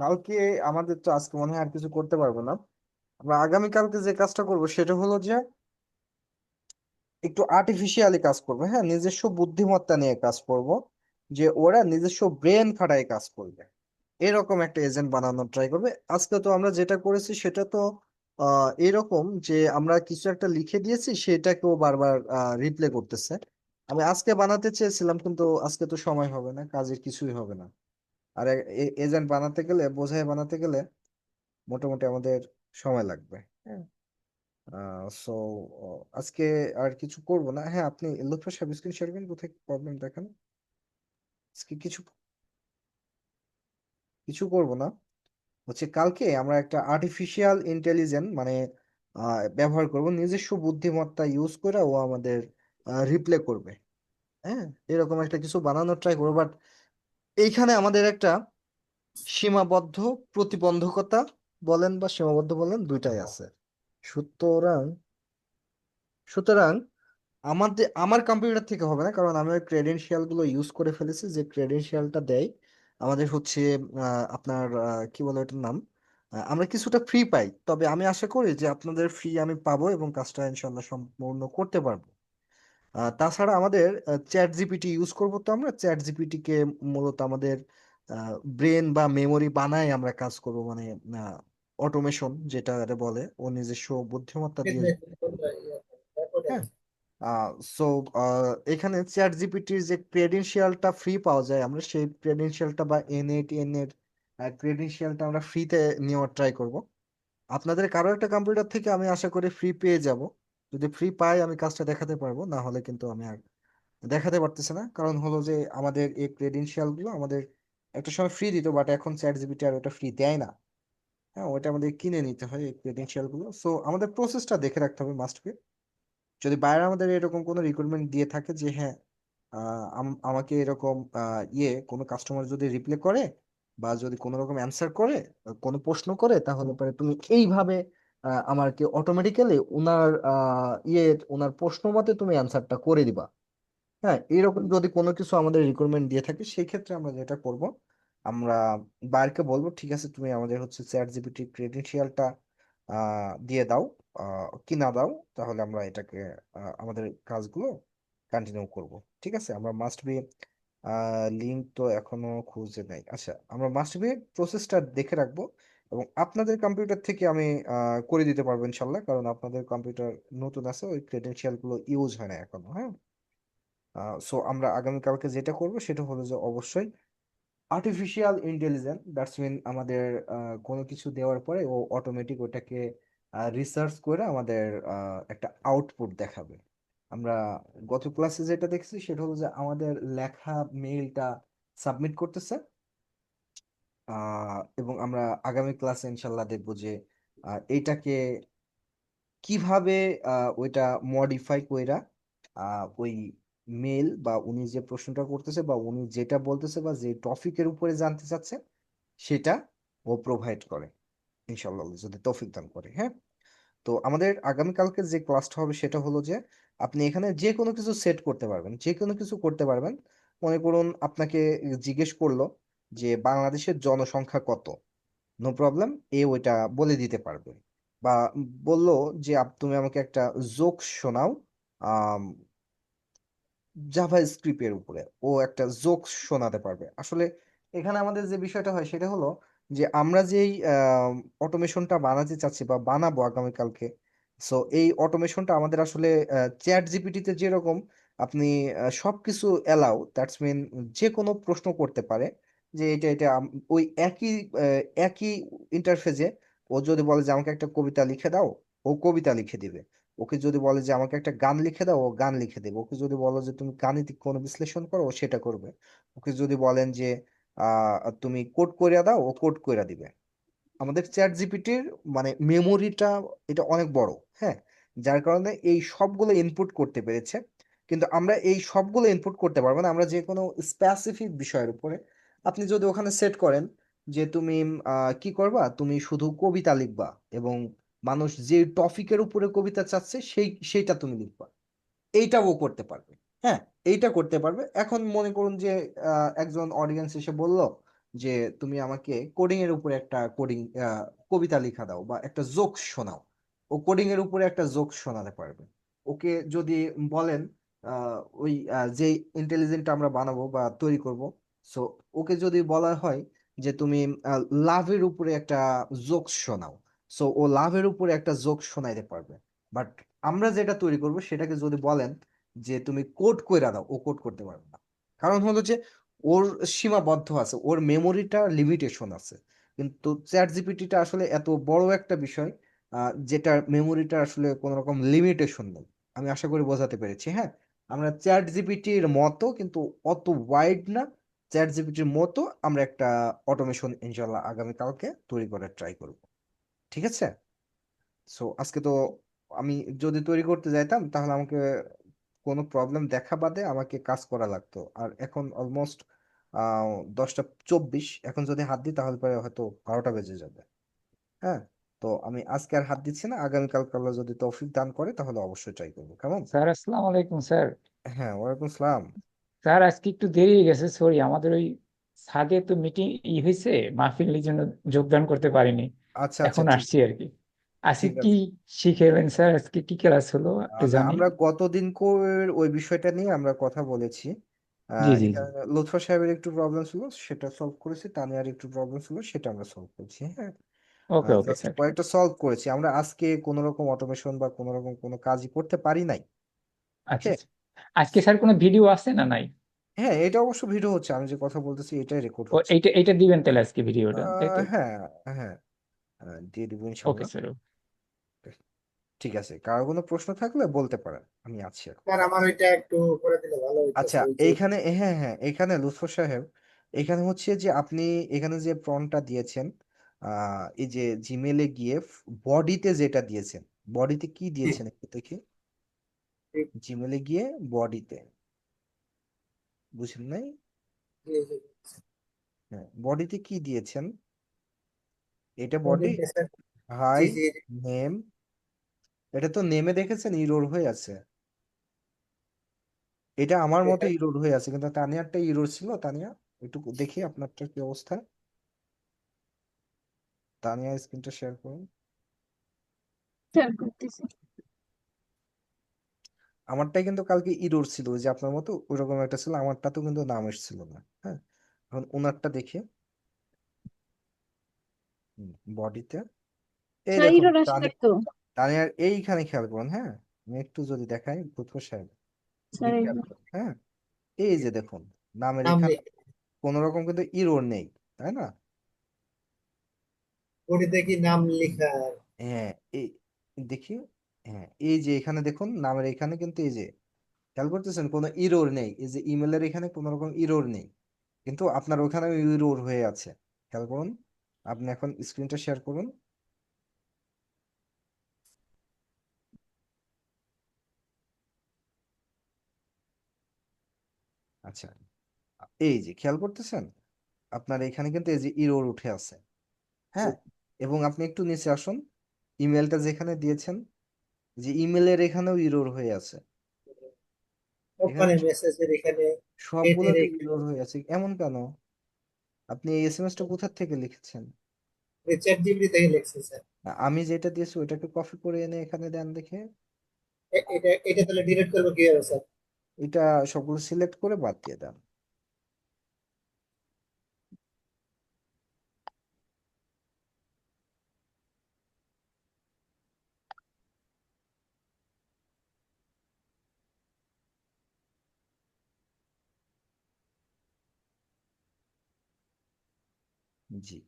কালকে আমাদের তো, আজকে মনে হয় আর কিছু করতে পারবো না। আমরা আগামীকালকে যে কাজটা করব সেটা হলো যে একটু আর্টিফিশিয়ালি কাজ করবো, হ্যাঁ, নিজস্ব বুদ্ধিমত্তা নিয়ে কাজ করব, যে ওরা নিজস্ব ব্রেন খাটায় কাজ করবে, এরকম একটা এজেন্ট বানানোর ট্রাই করবে। আজকে তো আমরা যেটা করেছি সেটা তো এরকম যে আমরা কিছু একটা লিখে দিয়েছি, সেটাকেও বারবার রিপ্লে করতেছে। আমি আজকে বানাতে চেয়েছিলাম, কিন্তু আজকে তো সময় হবে না, কাজের কিছুই হবে না। আর এজেন্ট বানাতে গেলে, বোঝায় বানাতে গেলে মোটামুটি আমাদের সময় লাগবে, হ্যাঁ। সো আজকে আর কিছু করব না। হ্যাঁ, আপনি লুৎফর সাহেব স্ক্রিন শেয়ার করেন, কোথায় প্রবলেম দেখান। আজকে কিছু কিছু করব না, হচ্ছে কালকে আমরা একটা আর্টিফিশিয়াল ইন্টেলিজেন্স মানে ব্যবহার করব, নিজস্ব বুদ্ধিমত্তা ইউজ করে ও আমাদের রিপ্লে করবে, হ্যাঁ, এরকম একটা কিছু বানানোর ট্রাই করবো। বাট এইখানে আমাদের একটা সীমাবদ্ধ প্রতিবন্ধকতা বলেন বা সীমাবদ্ধ বলেন, দুইটাই আছে। সুতরাং সুতরাং আমার কম্পিউটার থেকে হবে না, কারণ আমি ওই ক্রেডেনশিয়াল গুলো ইউজ করে ফেলেছি, যে ক্রেডেনশিয়ালটা দেয় আমাদের হচ্ছে আপনার কি বলে ওটার নাম, আমরা কিছুটা ফ্রি পাই, তবে আমি আশা করি যে আপনাদের ফ্রি আমি পাবো এবং কাজটা ইনশাল্লাহ সম্পূর্ণ করতে পারবো। তাছাড়া আমাদের চ্যাট জিপিটি ইউজ করবো, তো আমরা চ্যাট জিপিটি কে মূলত আমাদের ব্রেন বা মেমোরি বানায় আমরা কাজ করবো, মানে অটোমেশন যেটা বলে, ও নিজস্ব বুদ্ধিমত্তা দিয়ে। হ্যাঁ, সো এখানে চ্যাট জিপিটির যে ক্রেডেনশিয়ালটা ফ্রি পাওয়া যায়, আমরা সেই ক্রেডেনশিয়ালটা বা N8N এর ক্রেডেনশিয়ালটা আমরা ফ্রিতে নেওয়ার ট্রাই করব। আপনাদের কারো একটা কম্পিউটার থেকে আমি আশা করি ফ্রি পেয়ে যাব। যদি ফ্রি পাই আমি কাজটা দেখাতে পারবো, না হলে কিন্তু আমি আর দেখাতে পারতেছি না, কারণ হলো যে আমাদের এই ক্রেডেনশিয়াল গুলো আমাদের একটা সময় ফ্রি দিত, বাট এখন চ্যাট জিপিটি আর ওটা ফ্রি দেয় না। হ্যাঁ, ওটা আমাদের কিনে নিতে হয় এই ক্রেডেনশিয়াল গুলো। সো আমাদের প্রসেসটা দেখে রাখতে হবে, মাস্ট বি। যদি বাইরে আমাদের এরকম কোনো রিক্রুটমেন্ট দিয়ে থাকে যে হ্যাঁ, আমাকে এরকম কোনো কাস্টমার যদি রিপ্লাই করে বা যদি কোনো রকম অ্যান্সার করে, কোনো প্রশ্ন করে, তাহলে পরে তুমি এইভাবে আমাকে অটোমেটিক্যালি ওনার প্রশ্ন মতে তুমি অ্যান্সারটা করে দিবা। হ্যাঁ, এরকম যদি কোনো কিছু আমাদের রিকোয়ারমেন্ট দিয়ে থাকে সেই ক্ষেত্রে আমরা যেটা করব, আমরা বাইরকে বলবো ঠিক আছে তুমি আমাদের হচ্ছে চ্যাট জিপিটি ক্রেডেনশিয়ালটা দিয়ে দাও, কি না দাও, তাহলে আমরা এটাকে আমাদের কাজগুলো কন্টিনিউ করব। ঠিক আছে, আমরা মাস্ট বি লিঙ্ক তো এখনো খুঁজে নাই। আচ্ছা, আমরা মাস্ট বি প্রসেসটা দেখে রাখবো, এবং আপনাদের কম্পিউটার থেকে আমি করে দিতে পারবো ইনশাল্লাহ, কারণ আপনাদের কম্পিউটার নতুন আছে, ওই ক্রেডেনশিয়াল গুলো ইউজ হয় না এখনো। হ্যাঁ, সো আমরা আগামীকালকে যেটা করব সেটা হলো যে অবশ্যই আর্টিফিশিয়াল ইন্টেলিজেন্স, দ্যাটস মিন আমাদের কোনো কিছু দেওয়ার পরে ও অটোমেটিক ওটাকে রিসার্চ করে আমাদের একটা আউটপুট দেখাবে। আমরা গত ক্লাসে যেটা দেখছি সেটা হলো যে আমাদের লেখা মেইলটা সাবমিট করতেছে, এবং আমরা আগামী ক্লাসে ইনশাল্লাহ দেখবো যে এইটাকে কিভাবে ওইটা মডিফাই কইরা ওই মেল বা উনি যে প্রশ্নটা করতেছে বা উনি যেটা বলতেছে বা যে টপিকের উপরে জানতে চাচ্ছে সেটা ও প্রোভাইড করে ইনশাল্লাহ, যদি তৌফিক দান করে। হ্যাঁ, তো আমাদের আগামীকালকে যে ক্লাসটা হবে সেটা হলো যে আপনি এখানে যে কোনো কিছু সেট করতে পারবেন, যে কোনো কিছু করতে পারবেন। মনে করুন আপনাকে জিজ্ঞেস করলো যে বাংলাদেশের জনসংখ্যা কত, নো প্রবলেম, এ ওইটা বলে দিতে পারবে। বা বললো যে তুমি আমাকে একটা জোক শোনাও জাভা স্ক্রিপ্টের উপরে, ও একটা জোক শোনাতে পারবে। আসলে এখানে আমাদের যে বিষয়টা হয় সেটা হলো যে আমরা যেই অটোমেশনটা বানাতে চাচ্ছি বা বানাবো আগামীকালকে, সো এই অটোমেশনটা আমাদের আসলে চ্যাট জিপিটিতে যেরকম আপনি সবকিছু এলাও, দ্যাটস মিন যে কোনো প্রশ্ন করতে পারে যে এটা ওই একই ইন্টারফেসে ও যদি বলে যে আমাকে একটা কবিতা লিখে দাও, ও কবিতা লিখে দিবে। ওকে যদি বলে যে আমাকে একটা গান লিখে দাও, ও গান লিখে দেবে। ওকে যদি বলো যে তুমি গাণিতিক কোনো বিশ্লেষণ করো, ও সেটা করবে। ওকে যদি বলেন যে তুমি কোড কইরা দাও, ও কোড কইরা দিবে। আমাদের চ্যাট জিপিটির মানে মেমোরিটা এটা অনেক বড়। হ্যাঁ, যার কারণে এই সবগুলো ইনপুট করতে পেরেছে। কিন্তু আমরা এই সবগুলো ইনপুট করতে পারবো না। আমরা যে কোনো স্পেসিফিক বিষয়ের উপরে আপনি যদি ওখানে সেট করেন যে তুমি কি করবা, তুমি শুধু কবিতা লিখবা, এবং মানুষ যে টপিকের উপরে কবিতা চাচ্ছে সেইটা তুমি লিখবা, এইটা ও করতে পারবে। হ্যাঁ, এইটা করতে পারবে। এখন মনে করুন যে একজন অডিয়েন্স এসে বলল যে তুমি আমাকে কোডিং এর উপরে একটা কবিতা লিখা দাও বা একটা জোক শোনাও, ও কোডিং এর উপরে একটা জোক শোনাতে পারবে। ওকে যদি বলেন যে ইন্টেলিজেন্ট আমরা বানাবো বা তৈরি করব, সো ওকে যদি বলা হয় যে তুমি লাভের উপরে একটা জোক শোনাও, সো ও লাভের উপরে একটা জোক শোনাইতে পারবে। বাট আমরা যেটা তৈরি করব সেটাকে যদি বলেন যে তুমি কোড কইরা দাও, ও কোড করতে পারবে না। কারণ হলো যে ওর সীমাবদ্ধ আছে, ওর মেমোরিটা লিমিটেশন আছে। কিন্তু চ্যাট জিপিটিটা আসলে এত বড় একটা বিষয় যেটার মেমোরিটা আসলে কোনো রকম লিমিটেশন নেই। আমি আশা করি বোঝাতে পেরেছি। হ্যাঁ, আমরা চ্যাট জিপিটির মতো কিন্তু অত ওয়াইড না, চ্যাট জিপিটির মতো আমরা একটা অটোমেশন ইনশাল্লাহ আগামীকালকে তৈরি করার ট্রাই করব। ঠিক আছে, সো আজকে তো আমি যদি তৈরি করতে যাইতাম তাহলে আমাকে কোনো প্রবলেম দেখা বাদে আমাকে কাজ করা লাগতো। আর এখন অলমোস্ট 10টা 24, এখন যদি হাত দিই তাহলে পরে হয়তো 12টা বেজে যাবে। হ্যাঁ, তো আমি আজকে আর হাত দিচ্ছি না, আগামীকাল আল্লাহ যদি তৌফিক দান করে তাহলে অবশ্যই ট্রাই করবো। কেমন? স্যার আসসালামু আলাইকুম স্যার। হ্যাঁ, ওয়ালাইকুম সালাম। স্যার আজকে একটু দেরি হয়ে গেছে, সরি। আমাদের ওই ছাদে তো মিটিং হয়েছে, মাহফিলের জন্য যোগদান করতে পারিনি। আচ্ছা আচ্ছা, এখন ঠিক আসছি আর কি। আজকে ঠিক কি আছে। শিখাইলেন স্যার? আজকে কি ক্লাস হলো একটু না, জানি। আমরা গতদিন ওই বিষয়টা নিয়ে আমরা কথা বলেছি। জি জি জি। এখানে লুৎফর সাহেবের একটু প্রবলেম ছিল, সেটা সলভ করেছি। তানিয়ার একটু প্রবলেম ছিল, সেটা আমরা সলভ করেছি। হ্যাঁ, ওকে ওকে জাস্ট স্যার। কয়েকটা সলভ করেছি। আমরা আজকে কোনো রকম অটোমেশন বা কোনো রকম কোনো কাজই করতে পারি নাই। আচ্ছা ওকে। আচ্ছা। আজকে স্যার কোনো ভিডিও আছে না নাই? হ্যাঁ, এটা অবশ্য ভিডিও হচ্ছে, আমি যে কথা বলতেছি এটাই রেকর্ড ও হচ্ছে। এইটা এইটা দিবেন তাহলে আজকে ভিডিওটা, তাই তো? হ্যাঁ হ্যাঁ, দিয়ে দিব ওকে ইনশাল্লাহ। স্যার। ঠিক আছে, কারো কোনো প্রশ্ন থাকলে বলতে পারেন, আমি আছি এখন। স্যার আমার ওইটা একটু করে দিলে ভালো আচ্ছা, হইতেছে ওই যে এইখানে হ্যাঁ হ্যাঁ, এখানে লুৎফর সাহেব, এখানে হচ্ছে যে আপনি এখানে যে প্রম্পটটা দিয়েছেন, এই যে জিমেলে গিয়ে বডিতে যেটা দিয়েছেন, বডিতে কি দিয়েছেন একটু দেখি। জিমেলে গিয়ে বডিতে, বুঝলেন নাই? হ্যাঁ, বডিতে কি দিয়েছেন? এটা বডি। হাই জি জি নেম, এটা তো নেমে দেখেছেন ইরোর হয়ে আছে, এটা আমার মতো এটা ইরোর হয়ে আছে, কিন্তু তানিয়ারটা ইরোর ছিল। তানিয়া একটু দেখি আপনারটা কি অবস্থা। তানিয়া স্ক্রিনটা শেয়ার করুন। শেয়ার করতেছি। আমারটাই কিন্তু কালকে ইরোর ছিল, ওই যে আপনার মতো ওইরকম একটা ছিল, আমারটা তো কিন্তু নাম এসেছিল না। হ্যাঁ, এখন ওনারটা দেখি বডিতে, এই স্যার দেখুন ইরোর আসে নাই তো। তানিয়ার এইখানে খেয়াল করুন। হ্যাঁ, আমি একটু যদি দেখাই বুধপুর সাহেব, স্যার একটু এই খেয়াল যে, করুন। হ্যাঁ, এই যে দেখুন নামের নাম এখানে লিখে কোনো রকম কিন্তু ইরোর নেই, তাই না? বডিতে কি নাম লেখা? হ্যাঁ, এই দেখি, হ্যাঁ এই যে এখানে দেখুন নামের এখানে কিন্তু এই যে খেয়াল করতেছেন কোনো ইরোর নেই, এই যে ইমেলের এখানে কোনো রকম ইরোর নেই, কিন্তু আপনার ওখানে ইরোর হয়ে আছে। খেয়াল করুন, আপনি এখন স্ক্রিনটা শেয়ার করুন। আচ্ছা, এই যে খেয়াল করতেছেন আপনার এখানে কিন্তু এই যে ইরোর উঠে আছে। হ্যাঁ, এবং আপনি একটু নিচে আসুন, ইমেলটা যেখানে দিয়েছেন, যে ইমেলের এখানেও ইরোর হয়ে আছে। এখানে ওখানে মেসেজের এখানে ডেটের সবগুলোতে এখানে ইরোর হয়ে আছে, এমন কেন? আপনি এই এসএমএসটা কোথা থেকে লিখেছেন? চ্যাট জিপিটি থেকে লিখছে স্যার। আমি যেটা দিয়েছি ওইটাকে কপি করে এনে এখানে দেন দেখে। এটা এটা তাহলে ডিলিট করবো কিভাবে স্যার? এটা সবগুলো সিলেক্ট করে বাদ দিয়ে দেন। জি,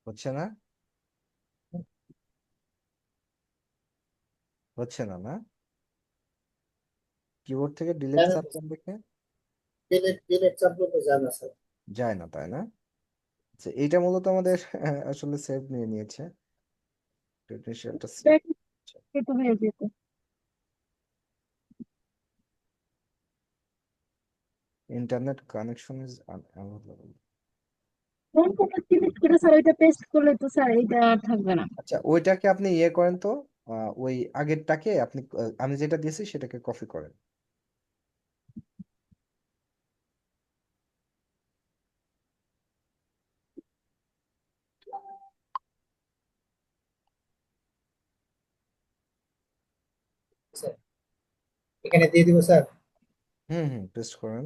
হচ্ছে না, হচ্ছে না না? কিবোর্ড থেকে ডিলিট জানা চাপ তো দেন দেখে। ডিলিট ডিলিট চাপলে তো জানা স্যার। যায় না, তাই না? আচ্ছা, এইটা মূলত আমাদের আসলে সেভ নিয়ে নিয়েছে, ক্রেডেনশিয়ালটা সেভ। ব্যাক তো হয়ে যেত। Internet connection is unavailable. কোন কোনটা সিলেক্ট করে স্যার ওইটা পেস্ট করলে তো স্যার এটা আর থাকবে না। আচ্ছা, ওইটাকে আপনি ইয়ে করেন তো, ওই আগেরটাকে আপনি আমি যেটা দিয়েছি সেটাকে কপি করেন। স্যার এখানে দিয়ে দিব স্যার। হুম হুম, পেস্ট করেন।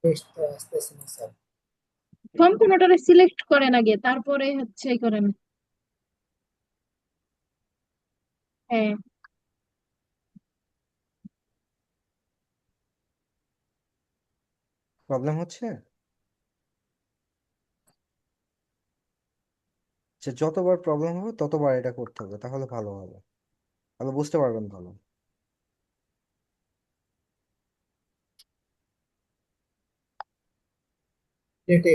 পেস্ট তো আসতেছে না স্যার। সম্পূর্ণটা সিলেক্ট করেন আগে, তারপরে হচ্ছে এই করেন। হ্যাঁ, প্রবলেম হচ্ছে যে যতবার প্রবলেম হবে ততবার এটা করতে হবে, তাহলে ভালো হবে, তাহলে বুঝতে পারবেন ভালো। ডেটে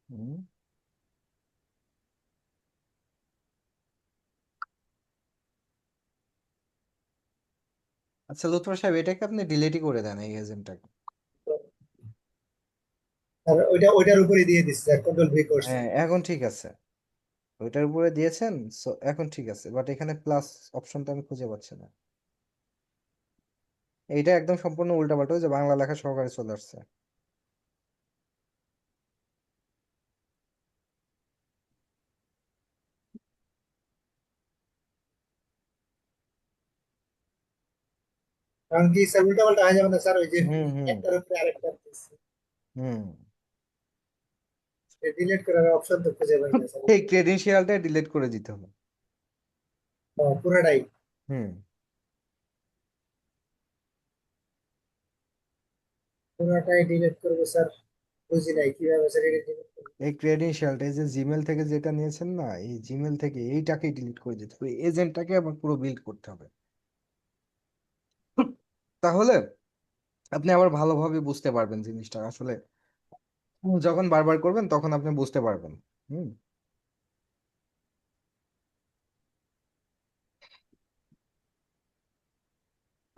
হুম। আচ্ছা লুৎফর সাহেব, এটাকে আপনি ডিলিটই করে দেন এই এজেন্টটাকে। স্যার ওইটা ওইটার উপরে দিয়ে দিচ্ছি স্যার, কন্ট্রোল ভি করছি। হ্যাঁ, এখন ঠিক আছে, ওইটার উপরে দিয়েছেন, সো এখন ঠিক আছে, বাট এখানে প্লাস অপশনটা আমি খুঁজে পাচ্ছি না। এইটা একদম সম্পূর্ণ উল্টাপাল্টা, ওই যে বাংলা লেখা সহকারে চলে আসছে। কারণ কি স্যার উল্টা পাল্টা হয়ে যাবে না স্যার, ওই যে হুম হুম একটার উপরে আরেকটা হুম। ডিলিট করার অপশন তো খুঁজে পাই না স্যার। এই ক্রেডেনশিয়ালটা ডিলিট করে দিতে হবে। পুরোটাই হুম। পুরোটাই ডিলিট করবো স্যার। বুঝি নাই কিভাবে স্যার এটা delete করবো? এই ক্রেডেনশিয়ালটা এই যে জিমেল থেকে যেটা নিয়েছেন না, এই জিমেল থেকে এইটাকেই ডিলিট করে দিতে হবে, এজেন্টটাকে আবার পুরো বিল্ড করতে হবে। তাহলে আপনি আবার ভালোভাবে বুঝতে পারবেন জিনিসটা আসলে, যখন বারবার করবেন তখন আপনি বুঝতে পারবেন। হুম।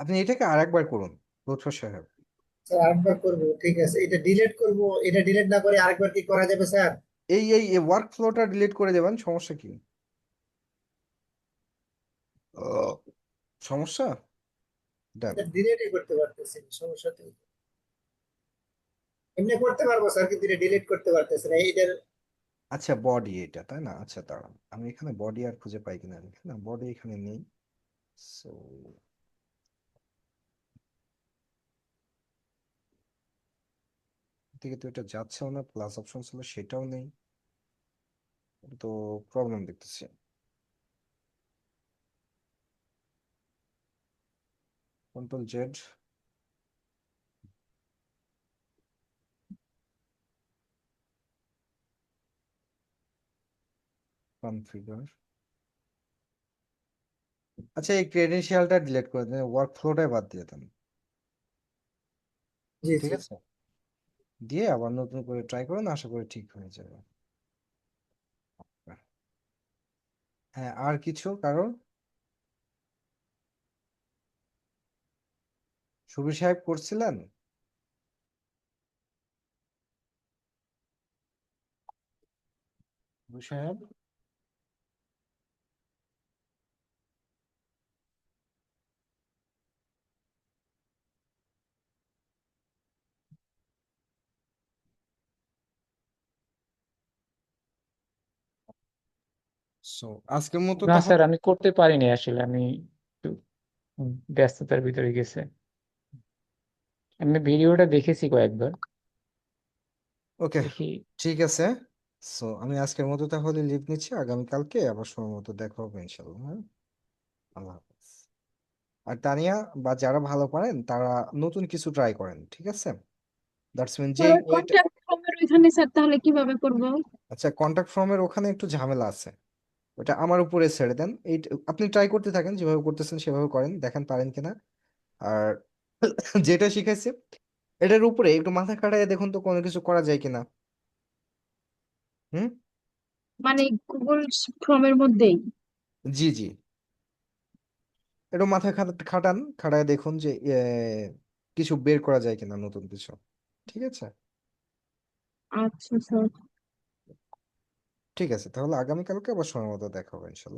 আপনি এটাকে আরেকবার করুন লুৎফর সাহেব। স্যার আরেকবার করবো, ঠিক আছে, এটা ডিলিট করব, এটা ডিলিট না করে আরেকবার কি করা যাবে স্যার? এই ওয়ার্ক ফ্লোটা ডিলিট করে দেবেন, সমস্যা কি? আহ, সমস্যা ডান। এটা ডিলিটই করতে পারতেছি না, সমস্যা তো এইটা। এমনি করতে পারবো স্যার, কিন্তু এটা ডিলিট করতে পারতেছি না এটার। আচ্ছা বডি এটা তাই না, আচ্ছা দাঁড়ান আমি এখানে বডি আর খুঁজে পাই কিনা দেখি, না বডি এখানে নেই। সো থেকে তো এটা যাচ্ছেও না, প্লাস অপশন ছিল সেটাও নেই, এটা তো প্রবলেম দেখতেছি। Control Z, configure. আচ্ছা এই ক্রেডেনশিয়ালটা ডিলিট করে দেন, ওয়ার্ক ফ্লোটাই বাদ দিয়ে দেন। জি ঠিক জি। আছে, দিয়ে আবার নতুন করে ট্রাই করুন, আশা করি ঠিক হয়ে যাবে। হ্যাঁ আর কিছু কারণ? সুবীর সাহেব করছিলেন? সুবীর সাহেব, সো আজকের মতো না তাহলে। স্যার, আমি করতে পারিনি আসলে, আমি একটু ব্যস্ততার ভিতরে গেছে। আমি ভিডিওটা দেখেছি কয়েকবার, ওকে, দেখি। ঠিক আছে। সো আমি আজকের মতো তাহলে লিভ নিচ্ছি, আগামীকালকে আবার সময় মতো দেখা হবে ইনশাল্লাহ। হ্যাঁ, আল্লাহ হাফেজ। আর তানিয়া বা যারা ভালো পারেন তারা নতুন কিছু ট্রাই করেন, ঠিক আছে? দ্যাটস মিন স্যার যেই ওই ওয়েট। কন্ট্যাক্ট ফর্মের ওইখানে স্যার তাহলে কিভাবে করবো? আচ্ছা কন্টাক্ট ফর্মের ওখানে একটু ঝামেলা আছে, ওটা আমার উপরে ছেড়ে দেন। এই আপনি ট্রাই করতে থাকেন, যেভাবে করতেছেন সেভাবে করেন, দেখেন পারেন কিনা। আর যেটা শিখাইছে এটার উপরে একটু মাথা খাটাই দেখুন তো কোনো কিছু করা যায় কিনা। হুম। মানে গুগল ফর্মের মধ্যেই? জি জি, একটু মাথা খাটান, খাটায় দেখুন যে কিছু বের করা যায় কিনা, নতুন কিছু। ঠিক আছে, আচ্ছা স্যার। ঠিক আছে তাহলে আগামীকালকে আবার সময় মতো দেখা হবে ইনশাল্লাহ।